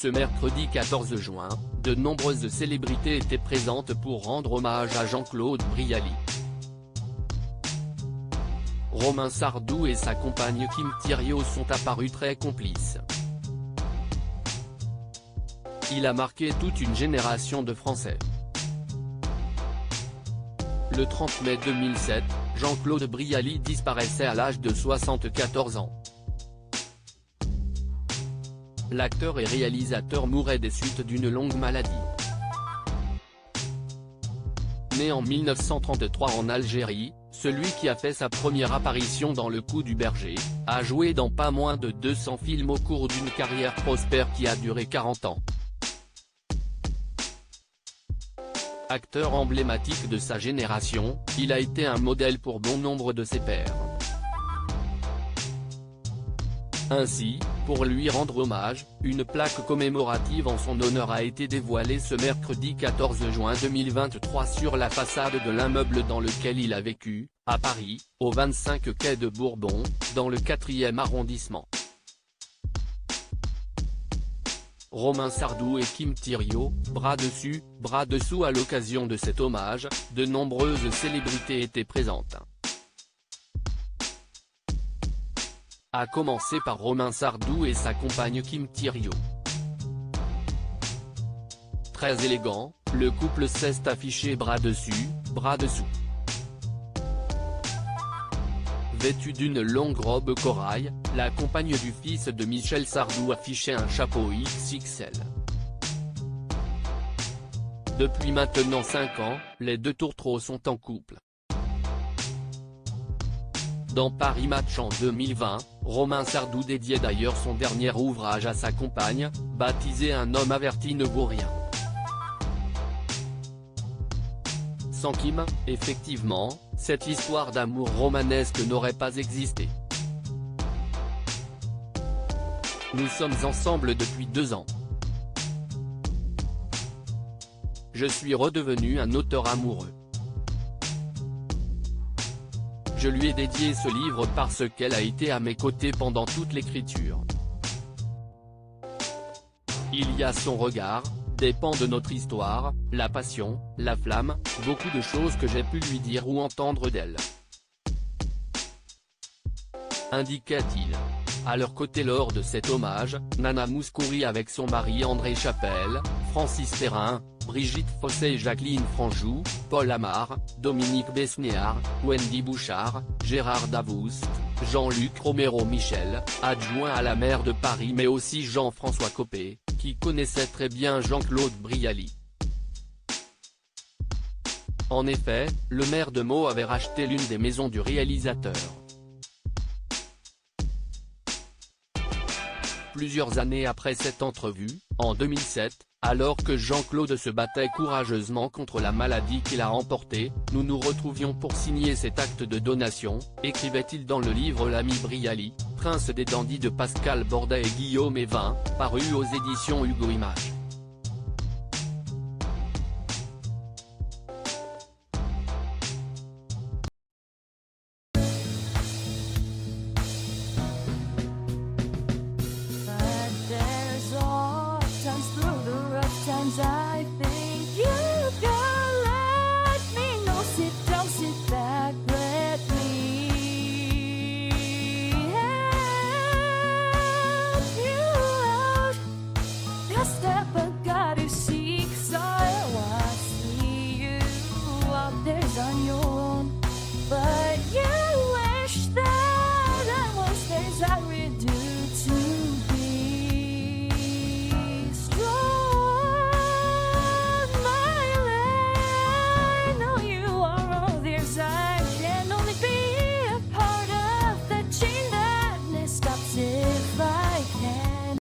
Ce mercredi 14 juin, de nombreuses célébrités étaient présentes pour rendre hommage à Jean-Claude Brialy. Romain Sardou et sa compagne Kim Thiriot sont apparus très complices. Il a marqué toute une génération de Français. Le 30 mai 2007, Jean-Claude Brialy disparaissait à l'âge de 74 ans. L'acteur et réalisateur mourait des suites d'une longue maladie. Né en 1933 en Algérie, celui qui a fait sa première apparition dans Le Cou du berger, a joué dans pas moins de 200 films au cours d'une carrière prospère qui a duré 40 ans. Acteur emblématique de sa génération, il a été un modèle pour bon nombre de ses pairs. Ainsi, pour lui rendre hommage, une plaque commémorative en son honneur a été dévoilée ce mercredi 14 juin 2023 sur la façade de l'immeuble dans lequel il a vécu, à Paris, au 25 quai de Bourbon, dans le 4e arrondissement. Romain Sardou et Kim Thiriot, bras dessus, bras dessous à l'occasion de cet hommage, de nombreuses célébrités étaient présentes. À commencer par Romain Sardou et sa compagne Kim Thiriot. Très élégant, le couple s'est affiché bras dessus, bras dessous. Vêtue d'une longue robe corail, la compagne du fils de Michel Sardou affichait un chapeau XXL. Depuis maintenant 5 ans, les deux tourtereaux sont en couple. Dans Paris Match en 2020, Romain Sardou dédiait d'ailleurs son dernier ouvrage à sa compagne, baptisé Un homme averti ne vaut rien. Sans Kim, effectivement, cette histoire d'amour romanesque n'aurait pas existé. Nous sommes ensemble depuis 2 ans. Je suis redevenu un auteur amoureux. Je lui ai dédié ce livre parce qu'elle a été à mes côtés pendant toute l'écriture. Il y a son regard, des pans de notre histoire, la passion, la flamme, beaucoup de choses que j'ai pu lui dire ou entendre d'elle. Indiquait-il. À leur côté lors de cet hommage, Nana Mouskouri avec son mari André Chapelle, Francis Perrin, Brigitte Fossé et Jacqueline Franjou, Paul Amar, Dominique Besnéard, Wendy Bouchard, Gérard Davoust, Jean-Luc Romero Michel, adjoint à la maire de Paris mais aussi Jean-François Copé, qui connaissait très bien Jean-Claude Brialy. En effet, le maire de Meaux avait racheté l'une des maisons du réalisateur. Plusieurs années après cette entrevue, en 2007, alors que Jean-Claude se battait courageusement contre la maladie qu'il a emportée, nous nous retrouvions pour signer cet acte de donation, écrivait-il dans le livre L'ami Brialy, Prince des dandys de Pascal Bordet et Guillaume Evin, paru aux éditions Hugo Images. I think you can let me know. Sit down, sit back, let me help you out. Just